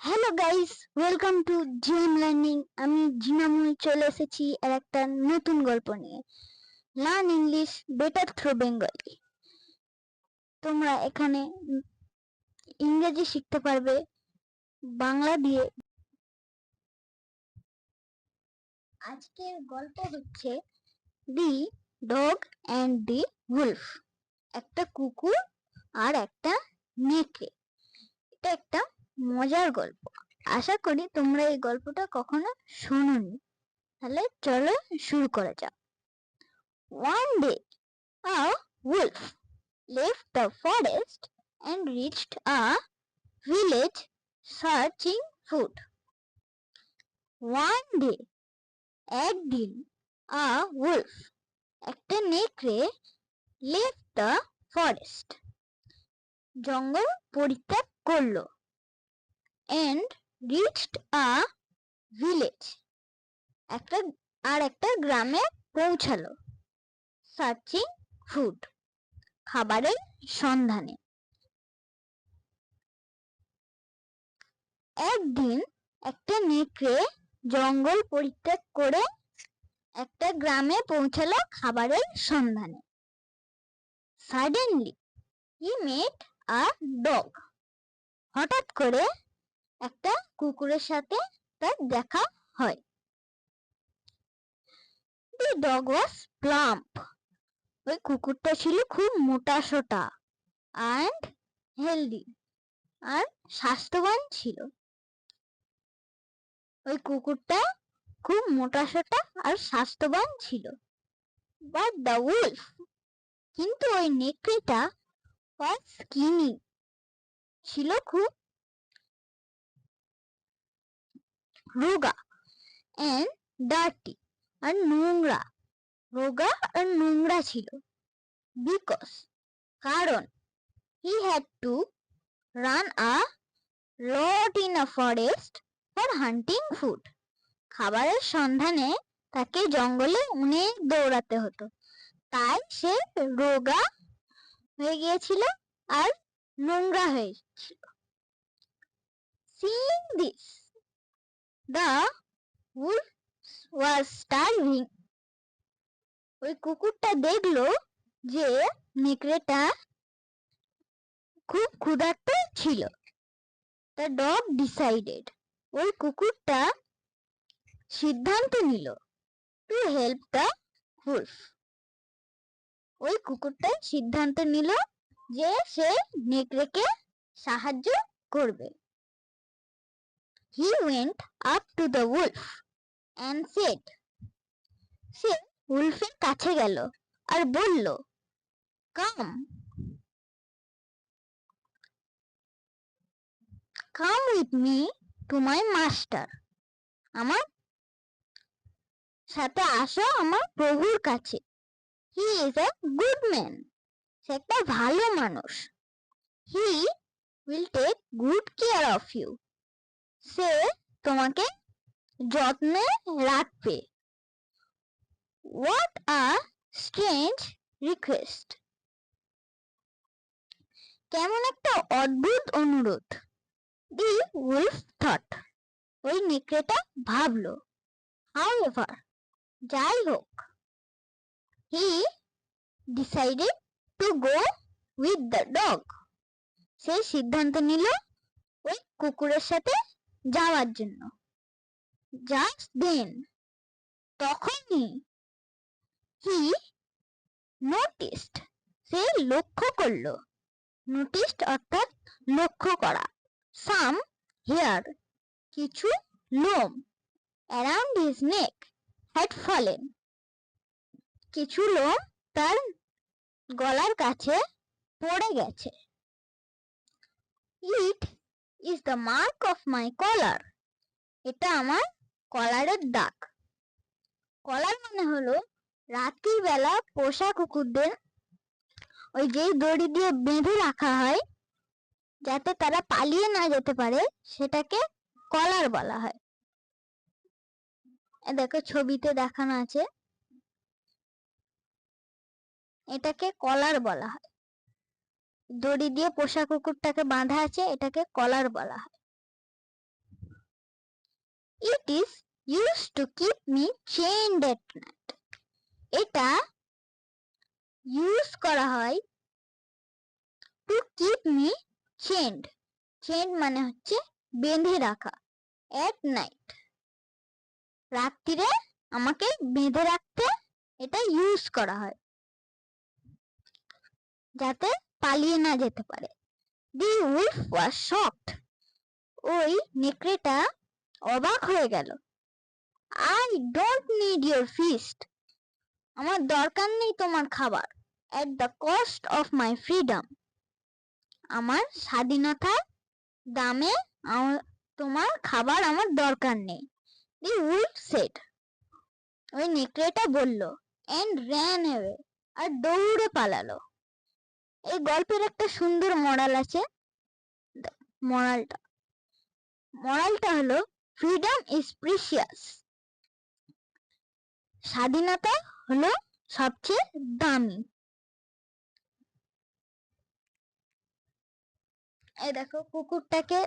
Hello guys, welcome to GM learning. আমি জিনামুল চলে এসেছি আর একটা নতুন গল্প নিয়ে। Learn English better through Bengali. তোমরা এখানে ইংরেজি শিখতে পারবে বাংলা দিয়ে। আজকের গল্প হচ্ছে দি ডগ অ্যান্ড দি উলফ। একটা কুকুর আর একটা নেকড়ে। এটা একটা মজার গল্প। আশা করি তোমরা এই গল্পটা কখনো শোনোনি। তাহলে চলো শুরু করা যাক। One day, a wolf left the forest and reached a village searching food. One day, একদিন, a wolf, একটা নেকড়ে, left the forest, জঙ্গল পরিত্যাগ করলো, and reached a village, একটা গ্রামে পৌঁছালো, সার্চিং ফুড, খাবারের সন্ধানে। একদিন একটা নেকড়ে জঙ্গল পরিত্যাগ করে একটা গ্রামে পৌঁছালো খাবারের সন্ধানে। Suddenly he mate a dog, হঠাৎ করে একটা কুকুরের সাথে তার দেখা হয়। দি ডগ ওয়াজ প্লাম্প, ওই কুকুরটা ছিল খুব মোটাসোটা, অ্যান্ড হেলদি, আর স্বাস্থ্যবান ছিল। ওই কুকুরটা খুব মোটাসোটা আর স্বাস্থ্যবান ছিল। বাট দ্য উলফ, কিন্তু ওই নেকড়েটা ওয়াজ স্কিনি, ছিল খুব রোগা, এন্ড ডার্টি, আর নোংরা। রোগা আর নোংরা ছিল। বিকজ, কারণ, he had to run a lot in a forest for hunting food, খাবারের সন্ধানে তাকে জঙ্গলে অনেক দৌড়াতে হতো, তাই সে রোগা হয়ে গিয়েছিল আর নোংরা হয়েছিল। Seeing this, the wolf was starving. ওই কুকুরটা দেখলো যে নেকড়েটা খুব ক্ষুধার্ত ছিল। The dog decided, ওই কুকুরটা সিদ্ধান্ত নিল, to help the wolf. ওই কুকুরটা সিদ্ধান্ত নিল যে সে নেকড়েকে সাহায্য করবে। He went up to the wolf and said, সে উলফের কাছে গেল আর বলল, come with me to my master. আমার সাথে আসো আমার প্রভুর কাছে। He is a good man. সে একটা ভালো মানুষ। He will take good care of you. সে তোমাকে যত্নে রাখবে। What a strange request. কেমন একটা অদ্ভুত অনুরোধ। The wolf thought. ওই নেকড়েটা ভাবলো। However, যাই হোক, he decided to go with the dog. সে সিদ্ধান্ত নিল ওই কুকুরের সাথে যাওয়ার জন্য। Just then, তখনই, he noticed, সে লক্ষ্য করলো। Noticed অর্থাৎ লক্ষ্য করা। Some hair, কিছু লোম, around his neck had fallen. কিছু লোম তার গলার কাছে পড়ে গেছে। It is the mark of my collar. এটা আমার কলারের দাগ। কলার মানে হলো রাত্রির বেলা পোষা কুকুরদের ওই যে দড়ি দিয়ে বেঁধে রাখা হয় যাতে তারা পালিয়ে না যেতে পারে, সেটাকে কলার বলা হয়। দেখো ছবিতে দেখানো আছে, এটাকে কলার বলা হয়। দড়ি দিয়ে পোষা কুকুরটাকে বাঁধা আছে, এটাকে কলার বলা হয়। It is used to keep me chained at night. এটা ইউজ করা হয় to keep me send. Send মানে হচ্ছে বেঁধে রাখা। এট নাইট, রাত্রিরে আমাকে বেঁধে রাখতে এটা ইউজ করা হয়, যাতে পালিয়ে না যেতে পারে। The wolf was shocked. ওই নেকড়েটা অবাক হয়ে গেল। I don't need your feast. আমার দরকার নেই তোমার খাবার। At the cost of my freedom. আমার স্বাধীনতার দামে তোমার খাবার আমার দরকার নেই। The wolf said. ওই নেকড়েটা বলল, এন্ড র্যান অ্যাওয়ে, আর দৌড়ে পালালো। এই গল্পের একটা সুন্দর মোরাল আছে। মোরালটা হলো ফ্রিডম ইজ প্রিসিয়াস। স্বাধীনতা হলো সবচেয়ে দামি। এই দেখো কুকুরটাকে